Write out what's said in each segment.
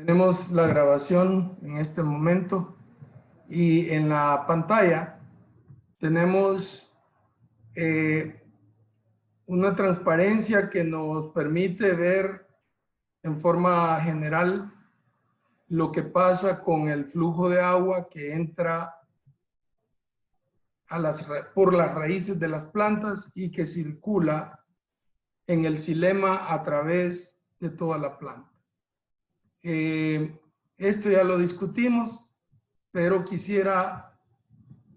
Tenemos la grabación en este momento y en la pantalla tenemos una transparencia que nos permite ver en forma general lo que pasa con el flujo de agua que entra por las raíces de las plantas y que circula en el xilema a través de toda la planta. Esto ya lo discutimos, pero quisiera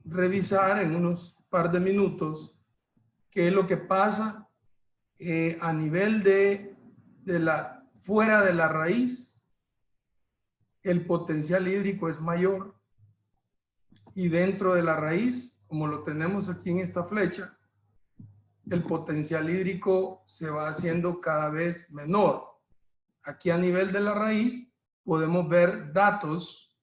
revisar en unos par de minutos qué es lo que pasa a nivel fuera de la raíz. El potencial hídrico es mayor y dentro de la raíz, como lo tenemos aquí en esta flecha, el potencial hídrico se va haciendo cada vez menor. Aquí a nivel de la raíz podemos ver datos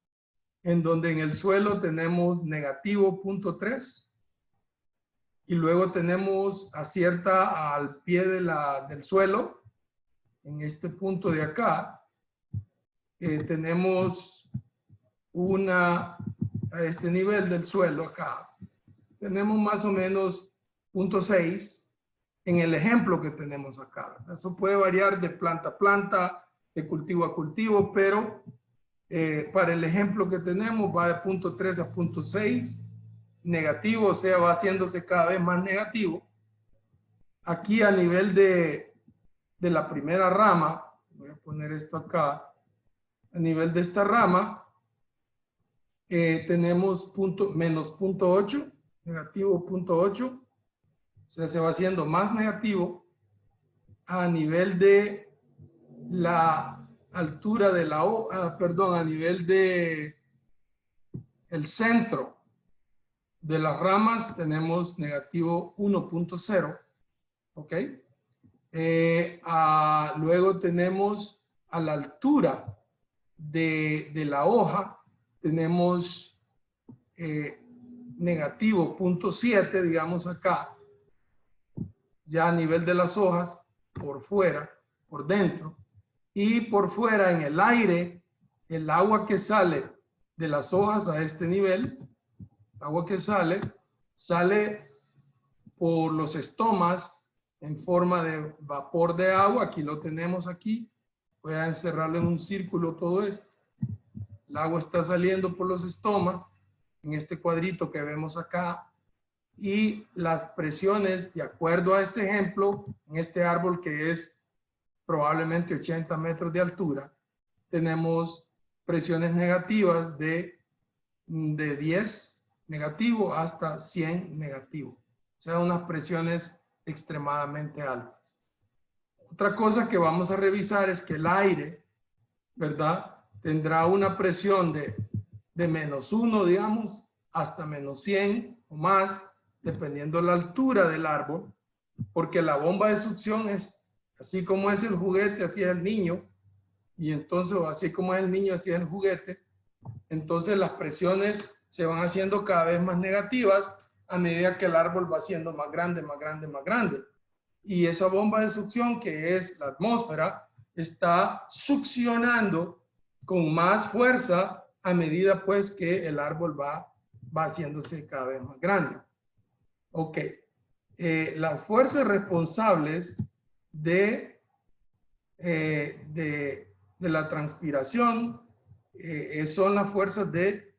en donde en el suelo tenemos negativo 0.3 y luego tenemos al pie del suelo, en este punto de acá, tenemos a este nivel del suelo acá, tenemos más o menos 0.6 en el ejemplo que tenemos acá. Eso puede variar de planta a planta, de cultivo a cultivo, pero para el ejemplo que tenemos va de 0.3 a 0.6 negativo, o sea, va haciéndose cada vez más negativo. Aquí a nivel de la primera rama, voy a poner esto acá, a nivel de esta rama, tenemos menos 0.8, negativo 0.8, o sea, se va haciendo más negativo. A nivel de la altura de la hoja, a nivel de el centro de las ramas tenemos negativo 1.0, ¿ok? Luego tenemos a la altura de la hoja, tenemos negativo 0.7, digamos acá, ya a nivel de las hojas, por fuera, por dentro, y por fuera en el aire, el agua que sale de las hojas a este nivel, agua que sale por los estomas en forma de vapor de agua. Aquí lo tenemos aquí. Voy a encerrarlo en un círculo todo esto. El agua está saliendo por los estomas en este cuadrito que vemos acá. Y las presiones, de acuerdo a este ejemplo, en este árbol que es probablemente 80 metros de altura, tenemos presiones negativas de 10 negativo hasta 100 negativo. O sea, unas presiones extremadamente altas. Otra cosa que vamos a revisar es que el aire, ¿verdad? Tendrá una presión de menos 1, digamos, hasta menos 100 o más, dependiendo la altura del árbol, porque la bomba de succión es, así como es el juguete, así es el niño, y entonces, así como es el niño, así es el juguete, entonces las presiones se van haciendo cada vez más negativas a medida que el árbol va siendo más grande, más grande, más grande. Y esa bomba de succión, que es la atmósfera, está succionando con más fuerza a medida pues que el árbol va haciéndose cada vez más grande. Ok. Las fuerzas responsables de la transpiración son las fuerzas de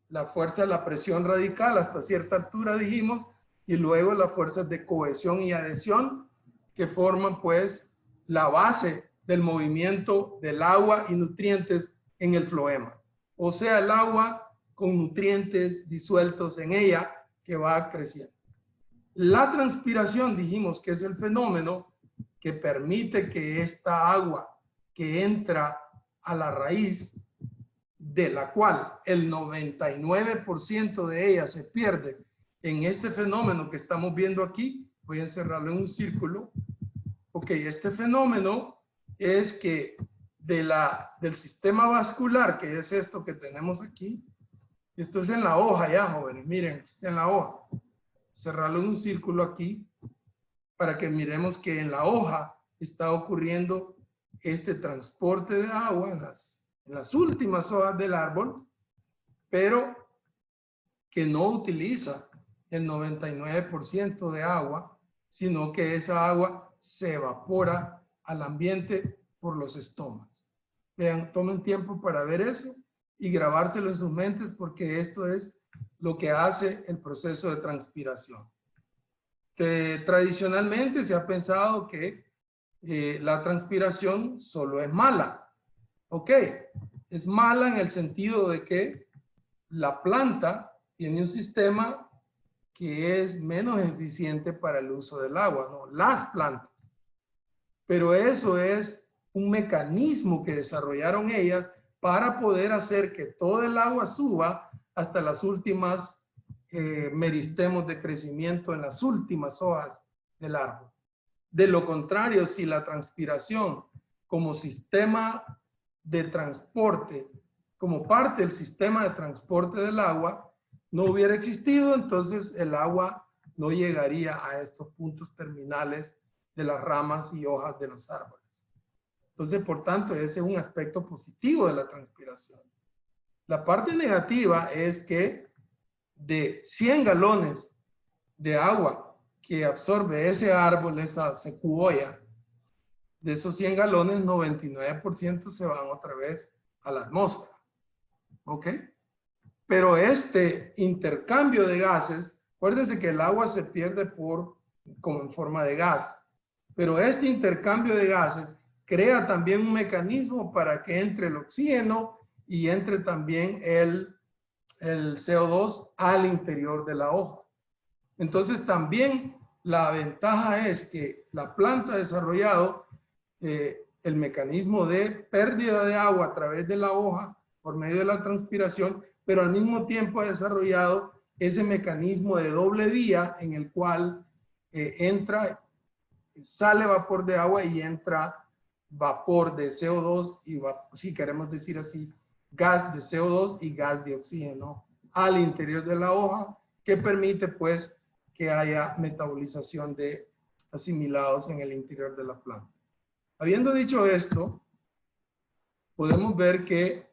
la presión radical hasta cierta altura, dijimos, y luego las fuerzas de cohesión y adhesión que forman pues la base del movimiento del agua y nutrientes en el floema. O sea, el agua con nutrientes disueltos en ella que va creciendo. La transpiración, dijimos que es el fenómeno que permite que esta agua que entra a la raíz, de la cual el 99% de ella se pierde en este fenómeno que estamos viendo aquí. Voy a encerrarlo en un círculo. Ok, este fenómeno es que del sistema vascular, que es esto que tenemos aquí, esto es en la hoja ya, jóvenes, miren, está en la hoja. Cerrarlo en un círculo aquí para que miremos que en la hoja está ocurriendo este transporte de agua en las últimas hojas del árbol, pero que no utiliza el 99% de agua, sino que esa agua se evapora al ambiente por los estomas. Vean, tomen tiempo para ver eso y grabárselo en sus mentes, porque esto es lo que hace el proceso de transpiración. Que tradicionalmente se ha pensado que la transpiración solo es mala. Ok, es mala en el sentido de que la planta tiene un sistema que es menos eficiente para el uso del agua, ¿no? Las plantas. Pero eso es un mecanismo que desarrollaron ellas para poder hacer que todo el agua suba hasta las últimas meristemos de crecimiento en las últimas hojas del árbol. De lo contrario, si la transpiración como sistema de transporte, como parte del sistema de transporte del agua, no hubiera existido, entonces el agua no llegaría a estos puntos terminales de las ramas y hojas de los árboles. Entonces, por tanto, ese es un aspecto positivo de la transpiración. La parte negativa es que de 100 galones de agua que absorbe ese árbol, esa secuoya, de esos 100 galones, 99% se van otra vez a la atmósfera. ¿Ok? Pero este intercambio de gases, acuérdense que el agua se pierde como en forma de gas, pero este intercambio de gases crea también un mecanismo para que entre el oxígeno y entre también el CO2 al interior de la hoja. Entonces también la ventaja es que la planta ha desarrollado el mecanismo de pérdida de agua a través de la hoja por medio de la transpiración, pero al mismo tiempo ha desarrollado ese mecanismo de doble vía en el cual sale vapor de agua y entra vapor de CO2 y, si queremos decir así, gas de CO2 y gas de oxígeno al interior de la hoja, que permite pues que haya metabolización de asimilados en el interior de la planta. Habiendo dicho esto, podemos ver que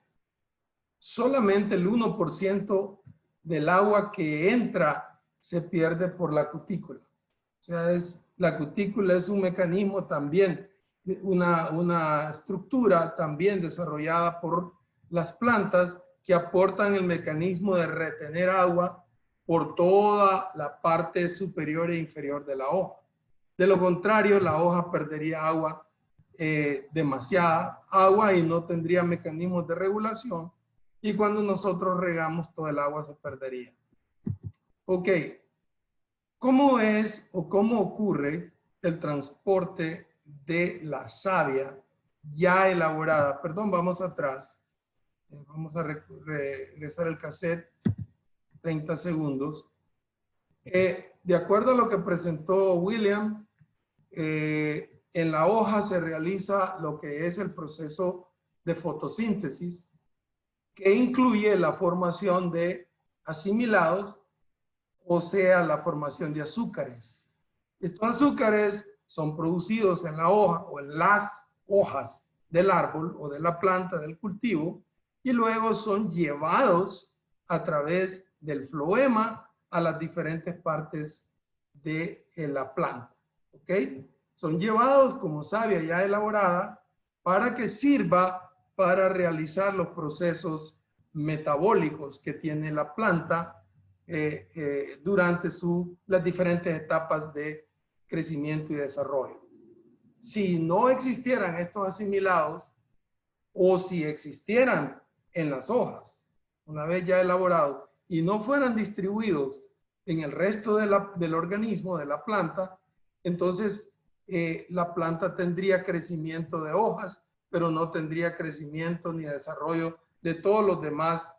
solamente el 1% del agua que entra se pierde por la cutícula. O sea, la cutícula es un mecanismo también, una estructura también desarrollada por las plantas que aportan el mecanismo de retener agua por toda la parte superior e inferior de la hoja. De lo contrario, la hoja perdería agua, demasiada agua, y no tendría mecanismos de regulación, y cuando nosotros regamos todo el agua se perdería. Ok, ¿cómo es o cómo ocurre el transporte de la savia ya elaborada? Perdón, vamos atrás. Vamos a regresar el cassette 30 segundos. De acuerdo a lo que presentó William, en la hoja se realiza lo que es el proceso de fotosíntesis, que incluye la formación de asimilados, o sea, la formación de azúcares. Estos azúcares son producidos en la hoja o en las hojas del árbol o de la planta del cultivo, y luego son llevados a través del floema a las diferentes partes de la planta. ¿Ok? Son llevados como savia ya elaborada para que sirva para realizar los procesos metabólicos que tiene la planta durante las diferentes etapas de crecimiento y desarrollo. Si no existieran estos asimilados, o si existieran en las hojas, una vez ya elaborados, y no fueran distribuidos en el resto del organismo, de la planta, entonces la planta tendría crecimiento de hojas, pero no tendría crecimiento ni desarrollo de todos los demás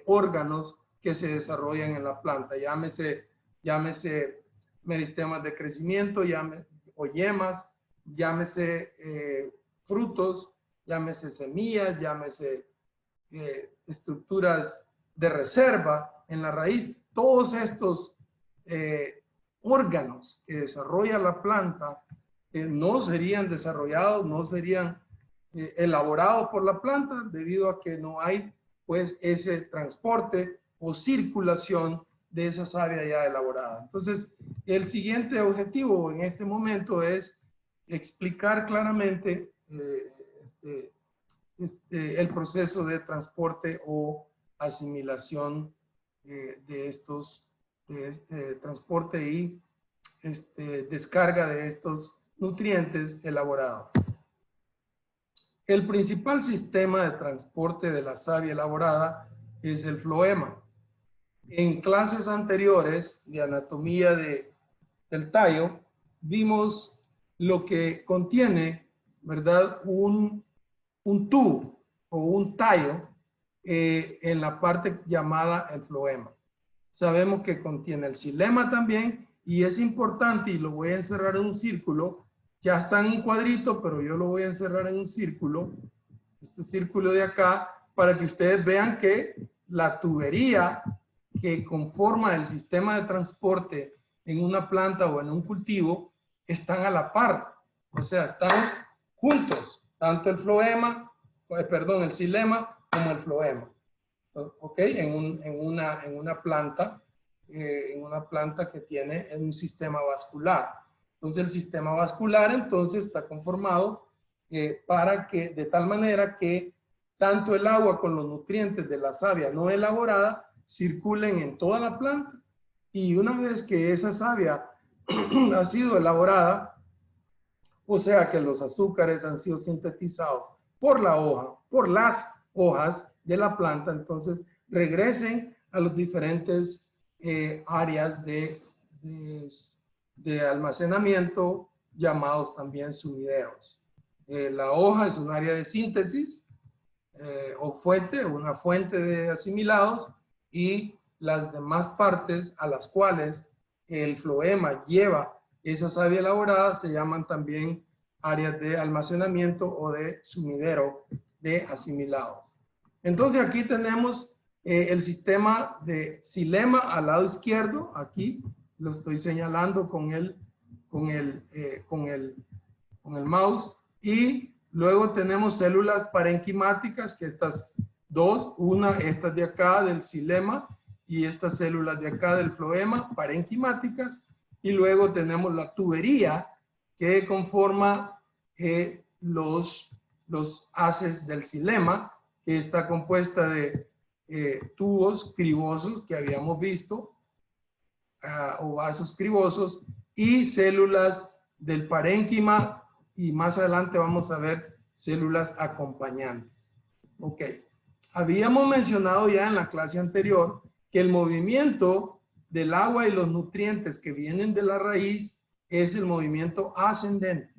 órganos que se desarrollan en la planta. Llámese meristemas de crecimiento, o yemas, llámese frutos, llámese semillas, llámese estructuras de reserva en la raíz. Todos estos órganos que desarrolla la planta no serían desarrollados, no serían elaborados por la planta debido a que no hay pues ese transporte o circulación de esa savia ya elaborada. Entonces, el siguiente objetivo en este momento es explicar claramente el proceso de transporte o asimilación de estos, transporte y descarga de estos nutrientes elaborados. El principal sistema de transporte de la savia elaborada es el floema. En clases anteriores de anatomía del tallo, vimos lo que contiene, ¿verdad? Un tubo o un tallo en la parte llamada el floema. Sabemos que contiene el xilema también, y es importante, y lo voy a encerrar en un círculo. Ya está en un cuadrito, pero yo lo voy a encerrar en un círculo, este círculo de acá, para que ustedes vean que la tubería que conforma el sistema de transporte en una planta o en un cultivo están a la par, o sea, están juntos, tanto el floema, el xilema como el floema, ¿ok? En una planta que tiene un sistema vascular. Entonces, el sistema vascular entonces está conformado para que, de tal manera que tanto el agua con los nutrientes de la savia no elaborada circulen en toda la planta, y una vez que esa savia ha sido elaborada, o sea que los azúcares han sido sintetizados por la hoja, por las hojas de la planta, entonces regresen a los diferentes áreas de almacenamiento, llamados también sumideros. La hoja es un área de síntesis o fuente, una fuente de asimilados, y las demás partes a las cuales el floema lleva esa savia elaborada se llaman también áreas de almacenamiento o de sumidero de asimilados. Entonces aquí tenemos el sistema de xilema al lado izquierdo. Aquí lo estoy señalando con el mouse, y luego tenemos células parenquimáticas, que estas dos, estas de acá del xilema y estas células de acá del floema, parenquimáticas, y luego tenemos la tubería que conforma los haces del xilema, que está compuesta de tubos cribosos que habíamos visto, o vasos cribosos, y células del parénquima, y más adelante vamos a ver células acompañantes. Ok. Habíamos mencionado ya en la clase anterior que el movimiento del agua y los nutrientes que vienen de la raíz es el movimiento ascendente,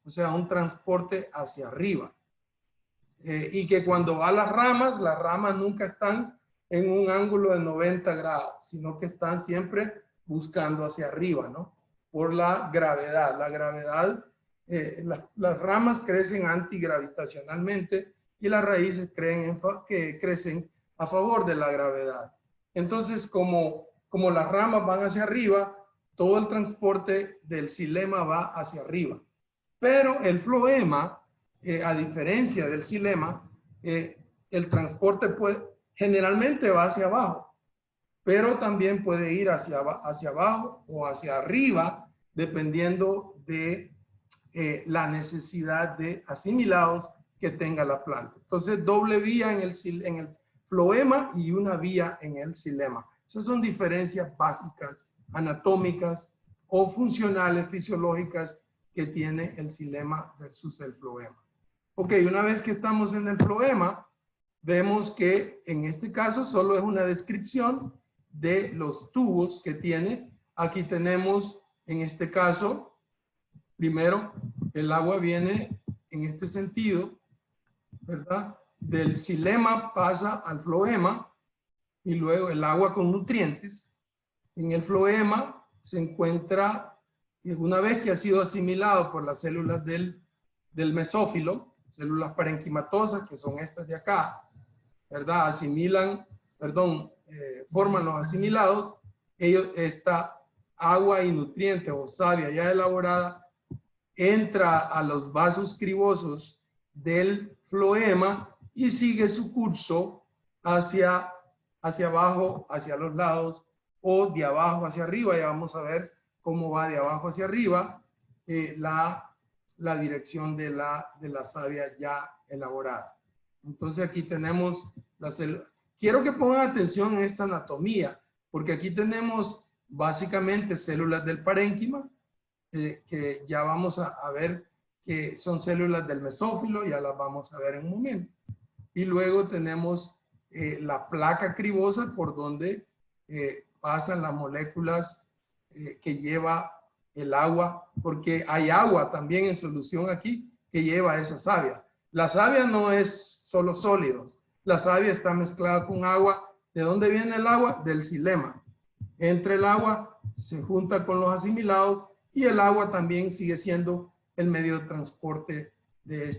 o sea, un transporte hacia arriba. Y que cuando va a las ramas nunca están en un ángulo de 90 grados, sino que están siempre buscando hacia arriba, ¿no? Por la gravedad. La gravedad, las ramas crecen antigravitacionalmente y las raíces que crecen a favor de la gravedad. Entonces, como las ramas van hacia arriba, todo el transporte del xilema va hacia arriba. Pero el floema, a diferencia del xilema, el transporte generalmente va hacia abajo, pero también puede ir hacia abajo o hacia arriba, dependiendo de la necesidad de asimilados que tenga la planta. Entonces, doble vía en el floema y una vía en el xilema. Esas son diferencias básicas, anatómicas o funcionales, fisiológicas, que tiene el xilema versus el floema. Ok, una vez que estamos en el floema, vemos que en este caso solo es una descripción de los tubos que tiene. Aquí tenemos, en este caso, primero, el agua viene en este sentido, ¿verdad? Del xilema pasa al floema, y luego el agua con nutrientes. En el floema se encuentra, una vez que ha sido asimilado por las células del mesófilo, células parenquimatosas, que son estas de acá, ¿verdad? Forman los asimilados. Esta agua y nutrientes o savia ya elaborada entra a los vasos cribosos del floema y sigue su curso hacia abajo, hacia los lados, o de abajo hacia arriba. Ya vamos a ver cómo va de abajo hacia arriba la dirección de la savia ya elaborada. Entonces aquí tenemos la célula. Quiero que pongan atención en esta anatomía, porque aquí tenemos básicamente células del parénquima, que ya vamos a ver que son células del mesófilo, ya las vamos a ver en un momento. Y luego tenemos la placa cribosa, por donde pasan las moléculas que lleva el agua, porque hay agua también en solución aquí que lleva esa savia. La savia no es solo sólidos, la savia está mezclada con agua. ¿De dónde viene el agua? Del xilema. Entre el agua se junta con los asimilados y el agua también sigue siendo el medio de transporte de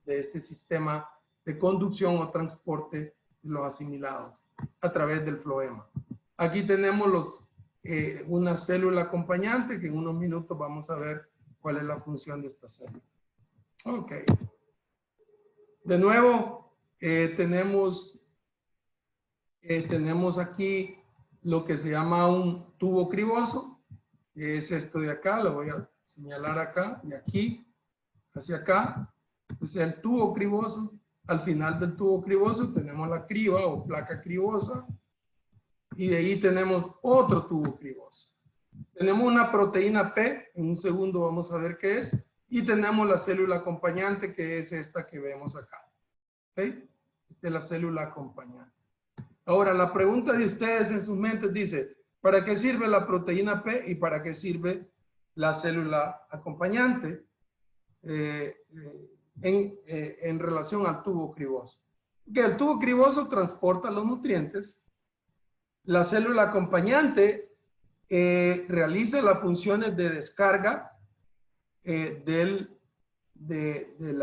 este sistema de conducción o transporte de los asimilados a través del floema. Aquí tenemos una célula acompañante que en unos minutos vamos a ver cuál es la función de esta célula. Ok. De nuevo, tenemos aquí lo que se llama un tubo criboso, que es esto de acá. Lo voy a señalar acá, de aquí hacia acá. Pues el tubo criboso. Al final del tubo criboso tenemos la criba o placa cribosa, y de ahí tenemos otro tubo criboso. Tenemos una proteína P, en un segundo vamos a ver qué es, y tenemos la célula acompañante, que es esta que vemos acá. ¿Okay? Esta es la célula acompañante. Ahora, la pregunta de ustedes en sus mentes dice, ¿para qué sirve la proteína P y para qué sirve la célula acompañante en relación al tubo criboso? Que el tubo criboso transporta los nutrientes. La célula acompañante realiza las funciones de descarga del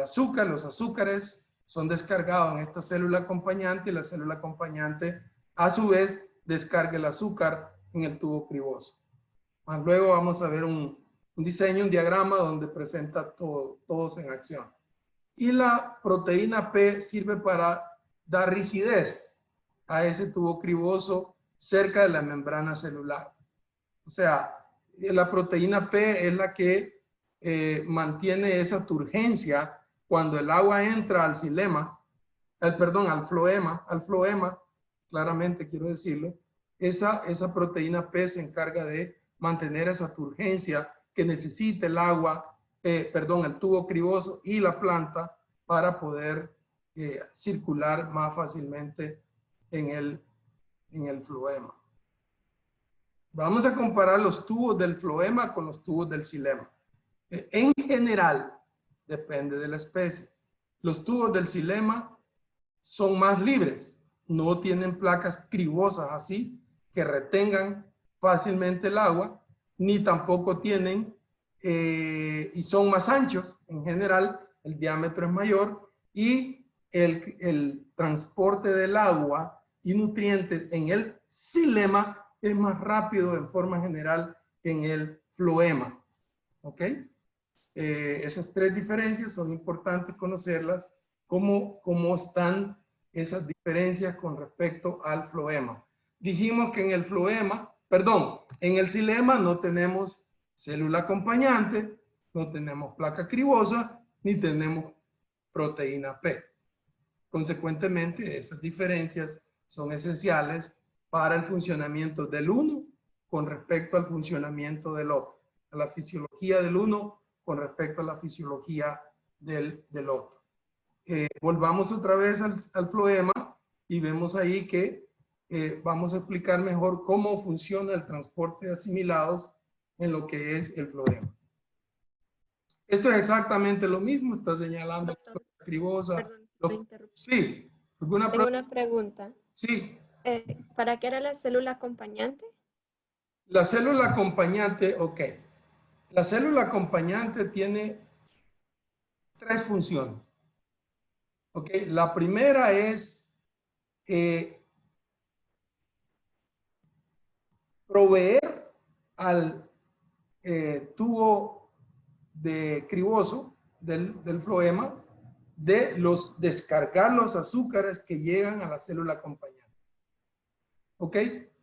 azúcar. Los azúcares son descargados en esta célula acompañante, y la célula acompañante a su vez descarga el azúcar en el tubo criboso. Luego vamos a ver un diseño, un diagrama donde presenta todos en acción. Y la proteína P sirve para dar rigidez a ese tubo criboso cerca de la membrana celular. O sea, la proteína P es la que mantiene esa turgencia cuando el agua entra al xilema, al floema, claramente quiero decirlo. Esa proteína P se encarga de mantener esa turgencia que necesita el agua, el tubo criboso y la planta para poder circular más fácilmente en el floema. Vamos a comparar los tubos del floema con los tubos del xilema. En general, depende de la especie. Los tubos del xilema son más libres, no tienen placas cribosas así que retengan fácilmente el agua, ni tampoco tienen, y son más anchos. En general, el diámetro es mayor y el transporte del agua y nutrientes en el xilema es más rápido en forma general que en el floema. ¿Ok? Esas tres diferencias son importantes conocerlas, cómo están esas diferencias con respecto al floema. Dijimos que en el en el xilema no tenemos célula acompañante, no tenemos placa cribosa, ni tenemos proteína P. Consecuentemente, esas diferencias son esenciales para el funcionamiento del uno con respecto al funcionamiento del otro, a la fisiología del uno con respecto a la fisiología del otro. Volvamos otra vez al floema y vemos ahí que vamos a explicar mejor cómo funciona el transporte de asimilados en lo que es el floema. Esto es exactamente lo mismo, está señalando la cribosa. Perdón, me interrumpí. Sí. Tengo una pregunta. Sí. ¿Para qué era la célula acompañante? La célula acompañante, ok. La célula acompañante tiene tres funciones. Ok, la primera es proveer al tubo de criboso del floema de descargar los azúcares que llegan a la célula acompañante. ¿Ok?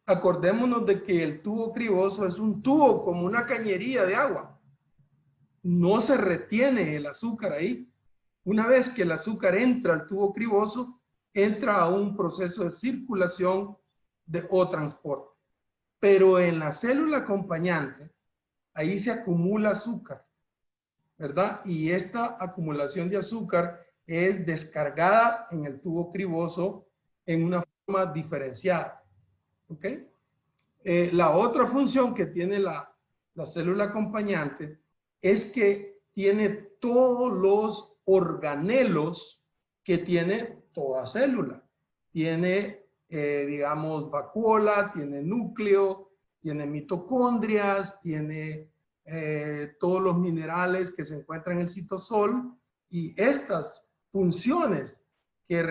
Acordémonos de que el tubo criboso es un tubo como una cañería de agua. No se retiene el azúcar ahí. Una vez que el azúcar entra al tubo criboso, entra a un proceso de circulación o transporte. Pero en la célula acompañante, ahí se acumula azúcar, ¿verdad? Y esta acumulación de azúcar es descargada en el tubo criboso en una forma diferenciada. ¿Ok? La otra función que tiene la célula acompañante es que tiene todos los organelos que tiene toda célula. Tiene, digamos, vacuola, tiene núcleo, tiene mitocondrias, tiene todos los minerales que se encuentran en el citosol, y estas funciones que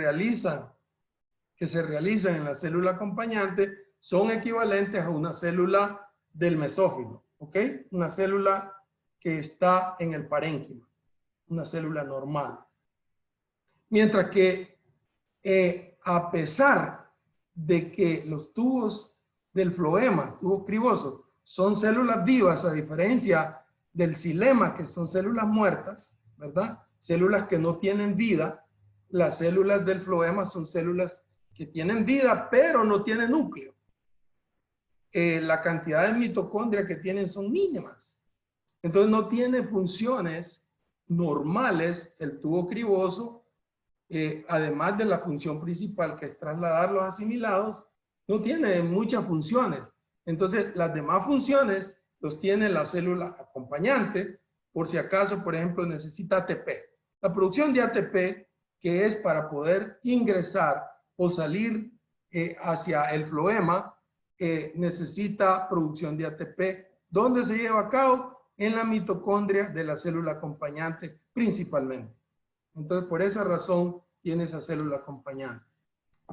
se realizan en la célula acompañante son equivalentes a una célula del mesófilo, ¿ok? Una célula que está en el parénquima, una célula normal. Mientras que a pesar de que los tubos del floema, tubos cribosos, son células vivas, a diferencia del xilema, que son células muertas, ¿verdad? Células que no tienen vida. Las células del floema son células que tienen vida, pero no tienen núcleo. La cantidad de mitocondria que tienen son mínimas. Entonces no tiene funciones normales el tubo criboso, además de la función principal, que es trasladar los asimilados, no tiene muchas funciones. Entonces las demás funciones los tiene la célula acompañante, por si acaso, por ejemplo, necesita ATP. La producción de ATP, que es para poder ingresar o salir hacia el floema, necesita producción de ATP. ¿Dónde se lleva a cabo? En la mitocondria de la célula acompañante principalmente. Entonces, por esa razón tiene esa célula acompañante.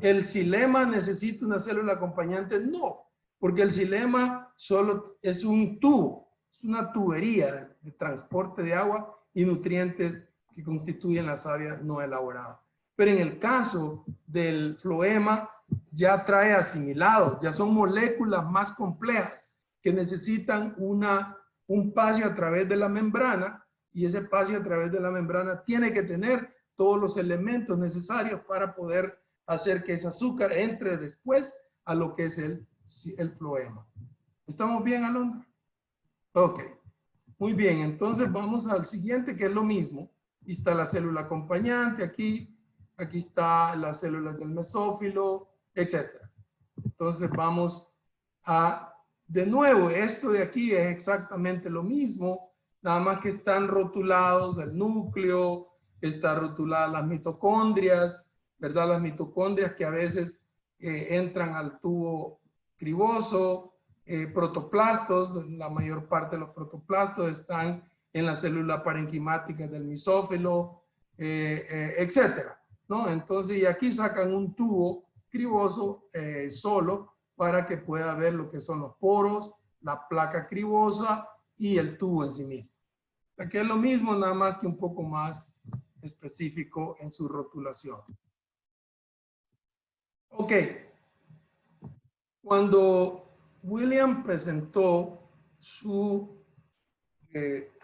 ¿El xilema necesita una célula acompañante? No, porque el xilema solo es un tubo, es una tubería de transporte de agua y nutrientes que constituyen la savia no elaborada. Pero en el caso del floema, ya trae asimilados, ya son moléculas más complejas que necesitan un pase a través de la membrana, y ese pase a través de la membrana tiene que tener todos los elementos necesarios para poder hacer que ese azúcar entre después a lo que es el floema. ¿Estamos bien, Alondra? Ok. Muy bien, entonces vamos al siguiente, que es lo mismo. Aquí está la célula acompañante, aquí está las células del mesófilo, etc. Entonces vamos a, de nuevo, esto de aquí es exactamente lo mismo, nada más que están rotulados el núcleo, están rotuladas las mitocondrias, ¿verdad? Las mitocondrias que a veces entran al tubo criboso, protoplastos, la mayor parte de los protoplastos están en la célula parenquimática del mesófilo, etcétera, ¿no? Entonces, y aquí sacan un tubo criboso solo para que pueda ver lo que son los poros, la placa cribosa y el tubo en sí mismo. Aquí es lo mismo, nada más que un poco más específico en su rotulación. Ok. Cuando William presentó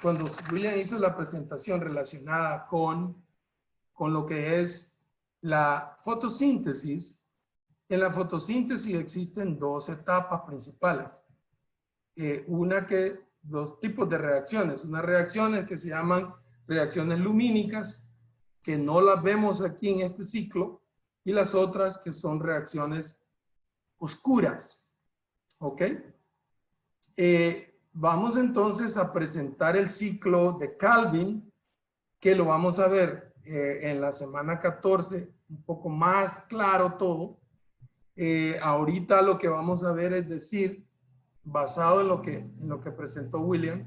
cuando William hizo la presentación relacionada con lo que es la fotosíntesis, en la fotosíntesis existen dos etapas principales. Dos tipos de reacciones. Unas reacciones que se llaman reacciones lumínicas, que no las vemos aquí en este ciclo, y las otras que son reacciones oscuras. ¿Ok? Vamos entonces a presentar el ciclo de Calvin, que lo vamos a ver en la semana 14, un poco más claro todo. Ahorita lo que vamos a ver es decir, basado en lo que presentó William,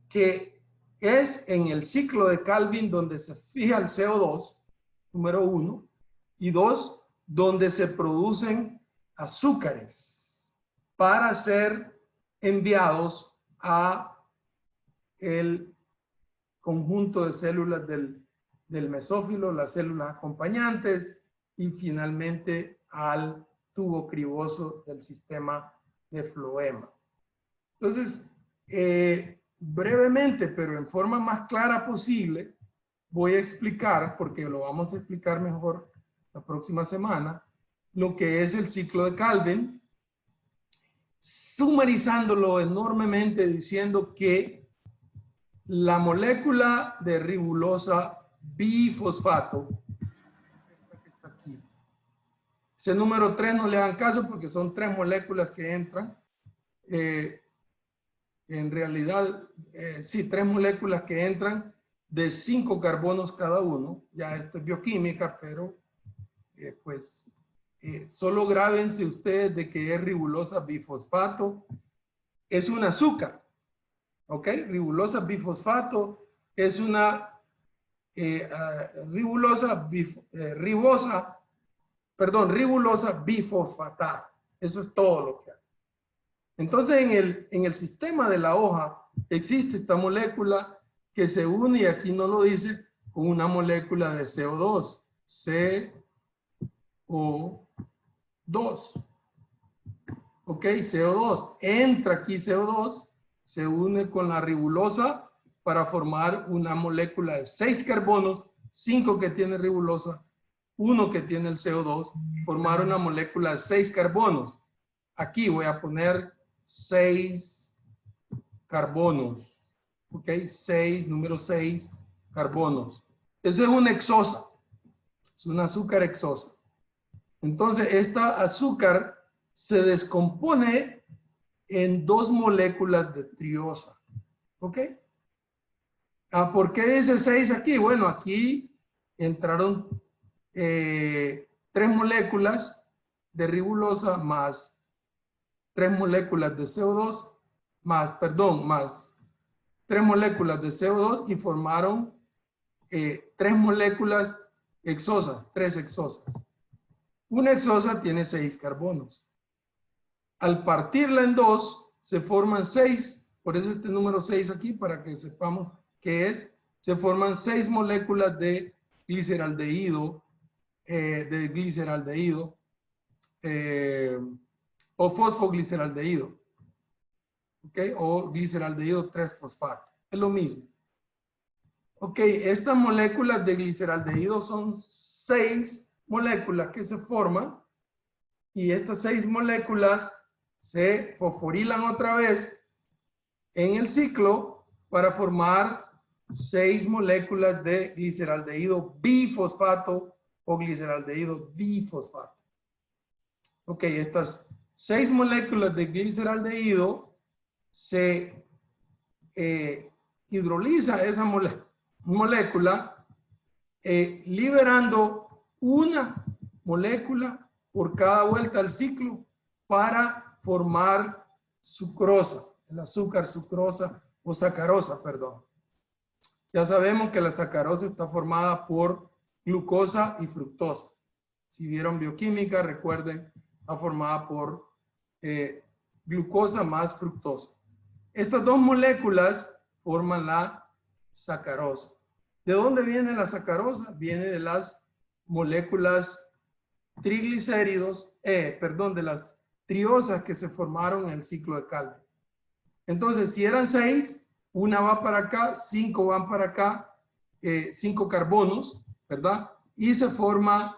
que es en el ciclo de Calvin donde se fija el CO2, número 1, y 2, donde se producen azúcares para ser enviados a el conjunto de células del mesófilo, las células acompañantes y finalmente al tubo criboso del sistema de floema. Entonces, brevemente, pero en forma más clara posible, voy a explicar, porque lo vamos a explicar mejor la próxima semana, lo que es el ciclo de Calvin, sumarizándolo enormemente diciendo que la molécula de ribulosa bifosfato, esta que está aquí, ese número 3 no le hagan caso porque son 3 moléculas que entran, en realidad, sí, 3 moléculas que entran de 5 carbonos cada uno, ya esto es bioquímica, pero solo grábense ustedes de que es ribulosa bifosfato, es un azúcar, ¿ok? Ribulosa bifosfato es una ribulosa bifosfatada. Eso es todo lo que hay. Entonces, en el sistema de la hoja existe esta molécula que se une, y aquí no lo dice, con una molécula de CO2. CO2. Ok, CO2. Entra aquí CO2, se une con la ribulosa para formar una molécula de 6 carbonos, 5 que tiene ribulosa, 1 que tiene el CO2, formar una molécula de 6 carbonos. Aquí voy a poner 6 carbonos. Ok, 6, número 6 carbonos. Esa es una hexosa. Es un azúcar hexosa. Entonces, esta azúcar se descompone en 2 moléculas de triosa. ¿Ok? ¿Por qué dice 6 aquí? Bueno, aquí entraron 3 moléculas de ribulosa más 3 moléculas de CO2, más 3 moléculas de CO2 y formaron 3 moléculas hexosas, 3 hexosas. Una hexosa tiene 6 carbonos. Al partirla en 2, se forman 6, por eso este número 6 aquí, para que sepamos qué es, se forman 6 moléculas de gliceraldehído, o fosfogliceraldehído, ¿ok? O gliceraldehído 3-fosfato, es lo mismo. Ok, estas moléculas de gliceraldehído son 6 moléculas que se forman, y estas 6 moléculas se fosforilan otra vez en el ciclo para formar 6 moléculas de gliceraldehído bifosfato o gliceraldehído difosfato. Ok, estas 6 moléculas de gliceraldehído se hidroliza esa molécula liberando una molécula por cada vuelta al ciclo para formar sucrosa, el azúcar sucrosa o sacarosa, perdón. Ya sabemos que la sacarosa está formada por glucosa y fructosa. Si vieron bioquímica, recuerden, está formada por glucosa más fructosa. Estas 2 moléculas forman la sacarosa. ¿De dónde viene la sacarosa? Viene de las moléculas triglicéridos, de las triosas que se formaron en el ciclo de Calvin. Entonces, si eran 6, una va para acá, 5 van para acá, 5 carbonos, ¿verdad? Y se forma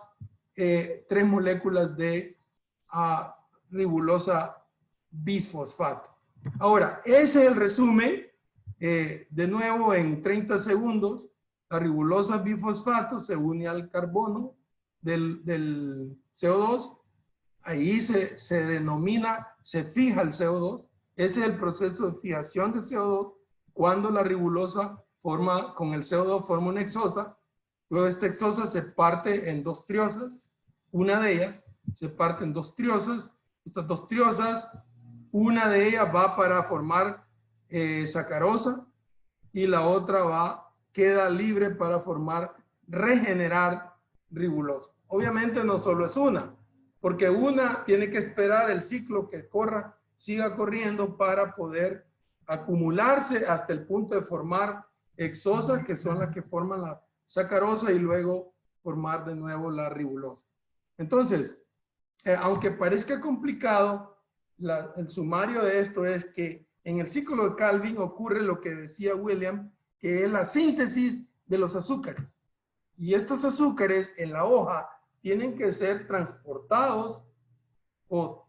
3 moléculas de ribulosa bisfosfato. Ahora, ese es el resumen. De nuevo, en 30 segundos, la ribulosa bifosfato se une al carbono del CO2. Ahí se denomina, se fija el CO2. Ese es el proceso de fijación de CO2 cuando la ribulosa con el CO2 forma una hexosa. Luego esta hexosa se parte en 2 triosas. Una de ellas se parte en 2 triosas. Estas 2 triosas, una de ellas va para formar sacarosa y la otra queda libre para regenerar ribulosa. Obviamente no solo es una, porque una tiene que esperar el ciclo que siga corriendo para poder acumularse hasta el punto de formar hexosas, que son las que forman la sacarosa, y luego formar de nuevo la ribulosa. Entonces, aunque parezca complicado, el sumario de esto es que en el ciclo de Calvin ocurre lo que decía William, que es la síntesis de los azúcares. Y estos azúcares en la hoja tienen que ser transportados o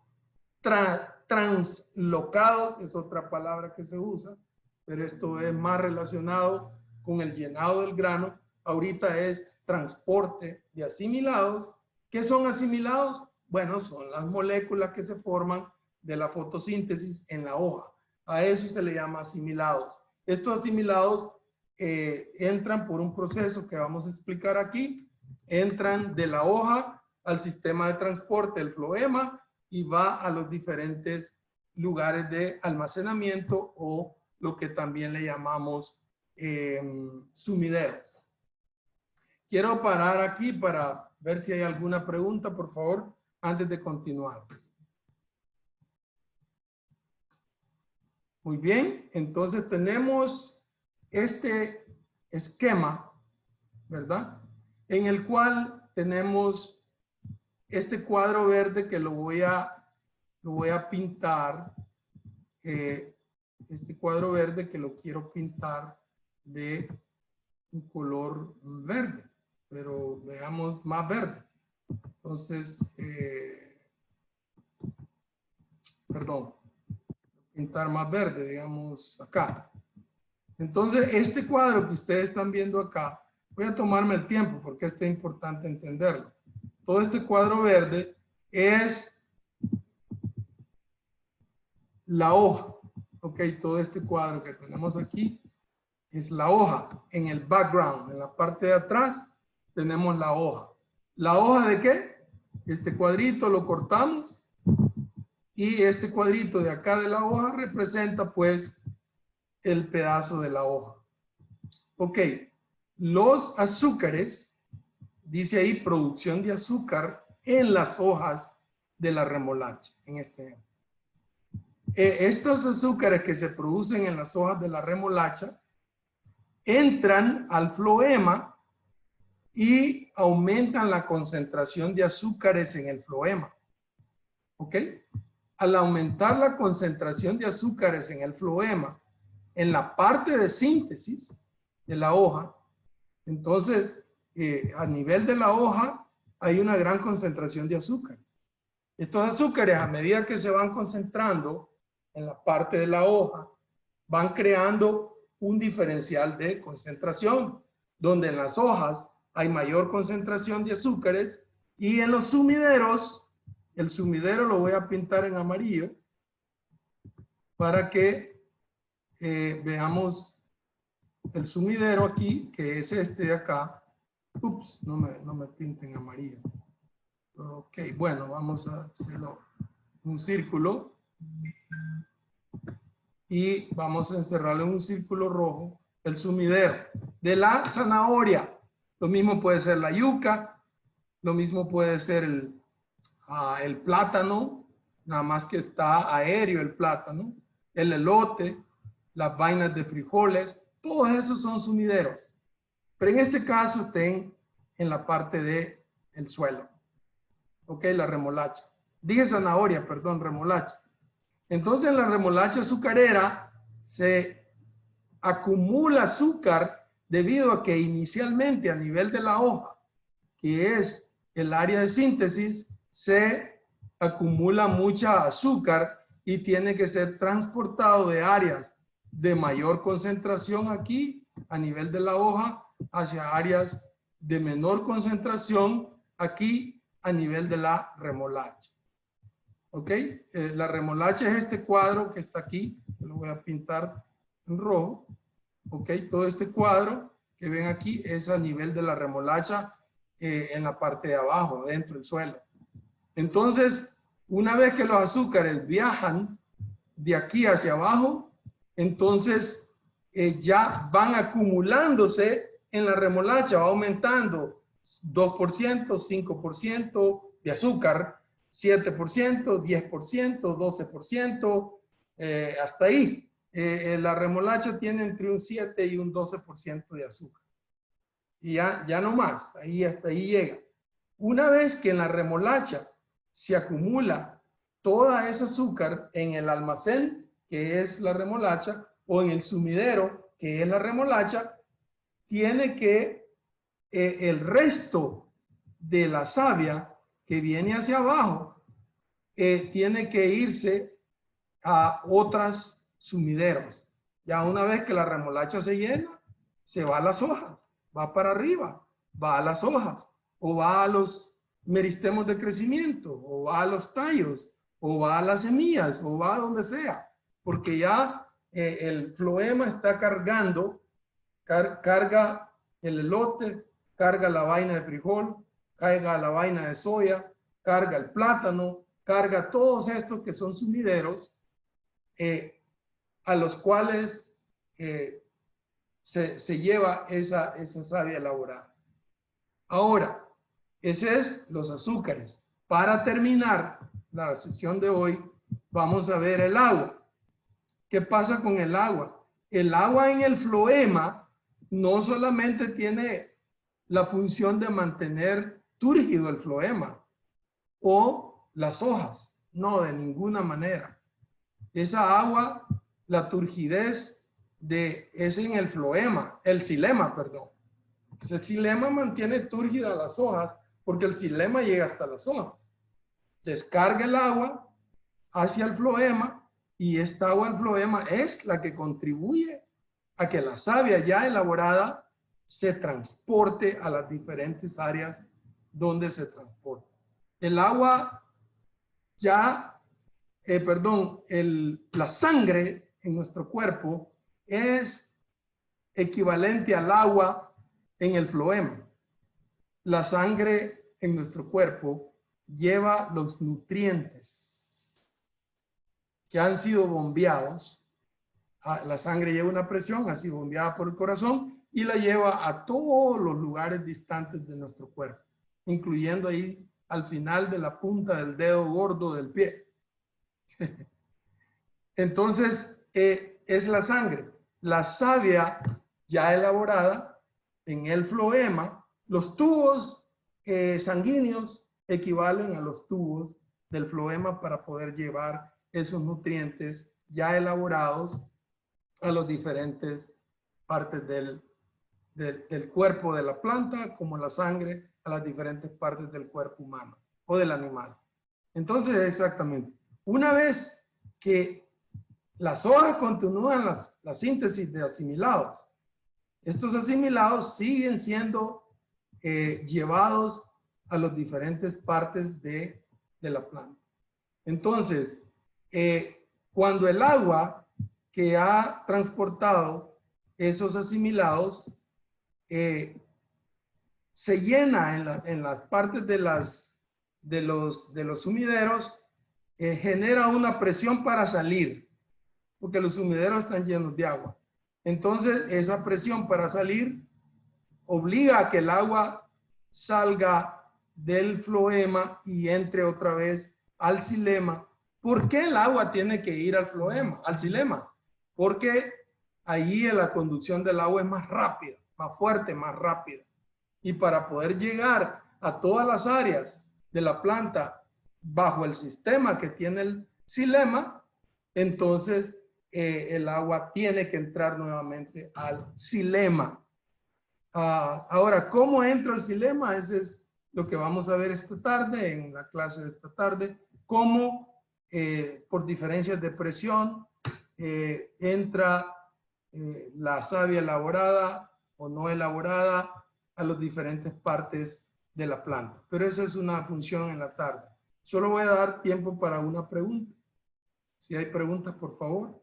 translocados, es otra palabra que se usa, pero esto es más relacionado con el llenado del grano. Ahorita es transporte de asimilados. ¿Qué son asimilados? Bueno, son las moléculas que se forman de la fotosíntesis en la hoja. A eso se le llama asimilados. Estos asimilados entran por un proceso que vamos a explicar aquí. Entran de la hoja al sistema de transporte, el floema, y va a los diferentes lugares de almacenamiento, o lo que también le llamamos sumideros. Quiero parar aquí para ver si hay alguna pregunta, por favor, antes de continuar. Muy bien, entonces tenemos este esquema, ¿verdad? En el cual tenemos este cuadro verde que lo voy a pintar, este cuadro verde que lo quiero pintar de un color verde, pero veamos más verde. Entonces, perdón, pintar más verde, digamos acá. Entonces, este cuadro que ustedes están viendo acá, voy a tomarme el tiempo porque esto es importante entenderlo. Todo este cuadro verde es la hoja, ok, todo este cuadro que tenemos aquí es la hoja. En el background, en la parte de atrás, tenemos la hoja. ¿La hoja de qué? Este cuadrito lo cortamos y este cuadrito de acá de la hoja representa pues el pedazo de la hoja. Ok, los azúcares, dice ahí producción de azúcar en las hojas de la remolacha, en este ejemplo. Estos azúcares que se producen en las hojas de la remolacha entran al floema y aumentan la concentración de azúcares en el floema. ¿Ok? Al aumentar la concentración de azúcares en el floema, en la parte de síntesis de la hoja, entonces a nivel de la hoja hay una gran concentración de azúcares. Estos azúcares, a medida que se van concentrando en la parte de la hoja, van creando un diferencial de concentración, donde en las hojas hay mayor concentración de azúcares, y en los sumideros, el sumidero lo voy a pintar en amarillo para que veamos el sumidero aquí, que es este de acá. Ups, no me pinten en amarillo. Ok, bueno, vamos a hacerlo un círculo y vamos a encerrarlo en un círculo rojo, el sumidero de la zanahoria. Lo mismo puede ser la yuca, lo mismo puede ser el plátano, nada más que está aéreo el plátano, el elote, las vainas de frijoles, todos esos son sumideros. Pero en este caso estén en la parte del suelo. Ok, la remolacha. Dije zanahoria, perdón, remolacha. Entonces en la remolacha azucarera se acumula azúcar debido a que inicialmente a nivel de la hoja, que es el área de síntesis, se acumula mucha azúcar y tiene que ser transportado de áreas de mayor concentración aquí a nivel de la hoja hacia áreas de menor concentración aquí a nivel de la remolacha. ¿Ok? La remolacha es este cuadro que está aquí, lo voy a pintar en rojo. ¿Ok? Todo este cuadro que ven aquí es a nivel de la remolacha en la parte de abajo, dentro del suelo. Entonces, una vez que los azúcares viajan de aquí hacia abajo, entonces ya van acumulándose en la remolacha, va aumentando 2%, 5% de azúcar, 7%, 10%, 12%, hasta ahí. La remolacha tiene entre un 7 y un 12% de azúcar. Y ya no más, ahí hasta ahí llega. Una vez que en la remolacha se acumula toda ese azúcar en el almacén, que es la remolacha, o en el sumidero, que es la remolacha, tiene que el resto de la savia que viene hacia abajo, tiene que irse a otras sumideros. Ya una vez que la remolacha se llena, se va a las hojas, va para arriba, va a las hojas, o va a los meristemos de crecimiento, o va a los tallos, o va a las semillas, o va a donde sea, porque ya el floema está cargando, carga el elote, carga la vaina de frijol, carga la vaina de soya, carga el plátano, carga todos estos que son sumideros, a los cuales se lleva esa savia elaborada. Ahora, ese es los azúcares. Para terminar la sesión de hoy, vamos a ver el agua. ¿Qué pasa con el agua? El agua en el floema no solamente tiene la función de mantener túrgido el floema o las hojas, no, de ninguna manera. Esa agua, la turgidez es en el floema, el xilema, perdón. El xilema mantiene túrgidas las hojas porque el xilema llega hasta las hojas. Descarga el agua hacia el floema y esta agua del floema es la que contribuye a que la savia ya elaborada se transporte a las diferentes áreas donde se transporta. El agua ya, la sangre en nuestro cuerpo es equivalente al agua en el floema. La sangre en nuestro cuerpo lleva los nutrientes que han sido bombeados. La sangre lleva una presión, así bombeada por el corazón, y la lleva a todos los lugares distantes de nuestro cuerpo, incluyendo ahí al final de la punta del dedo gordo del pie. Entonces, es la sangre. La savia ya elaborada en el floema, los tubos sanguíneos equivalen a los tubos del floema para poder llevar esos nutrientes ya elaborados a las diferentes partes del cuerpo de la planta, como la sangre, a las diferentes partes del cuerpo humano o del animal. Entonces, exactamente, una vez que las hojas continúan la síntesis de asimilados, estos asimilados siguen siendo llevados a las diferentes partes de la planta. Entonces, cuando el agua que ha transportado esos asimilados se llena en las partes de los sumideros, genera una presión para salir, porque los sumideros están llenos de agua. Entonces, esa presión para salir obliga a que el agua salga del floema y entre otra vez al xilema. ¿Por qué el agua tiene que ir al xilema? Porque allí la conducción del agua es más rápida, más fuerte, más rápida. Y para poder llegar a todas las áreas de la planta bajo el sistema que tiene el xilema, entonces el agua tiene que entrar nuevamente al xilema. Ahora, ¿cómo entra el xilema? Ese es lo que vamos a ver esta tarde, en la clase de esta tarde. Cómo por diferencias de presión entra la savia elaborada o no elaborada a las diferentes partes de la planta. Pero esa es una función en la tarde. Solo voy a dar tiempo para una pregunta. Si hay preguntas, por favor.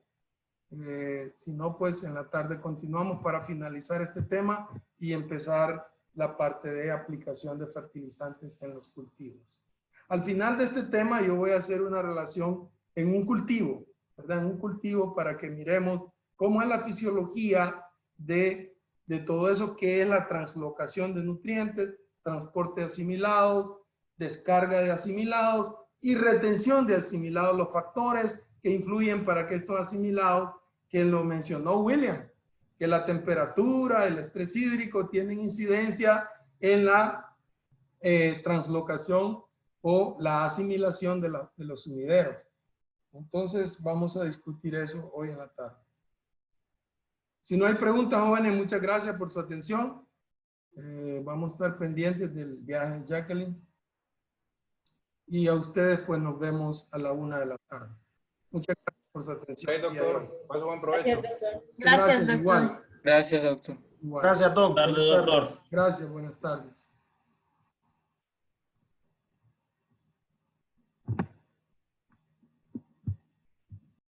Si no, pues en la tarde continuamos para finalizar este tema y empezar la parte de aplicación de fertilizantes en los cultivos. Al final de este tema yo voy a hacer una relación en un cultivo, ¿verdad? En un cultivo para que miremos cómo es la fisiología de todo eso que es la translocación de nutrientes, transporte de asimilados, descarga de asimilados y retención de asimilados, los factores que influyen para que estos asimilados que lo mencionó William, que la temperatura, el estrés hídrico tienen incidencia en la translocación o la asimilación de los sumideros. Entonces vamos a discutir eso hoy en la tarde. Si no hay preguntas, jóvenes, muchas gracias por su atención. Vamos a estar pendientes del viaje de Jacqueline. Y a ustedes, pues nos vemos a la 1 de la tarde. Muchas gracias por su atención. Ok, doctor. Pase buen provecho. Gracias, doctor. Gracias, doctor. Igual, Gracias, doctor. igual. Gracias, doctor. Buenas tardes, doctor. Gracias, buenas tardes.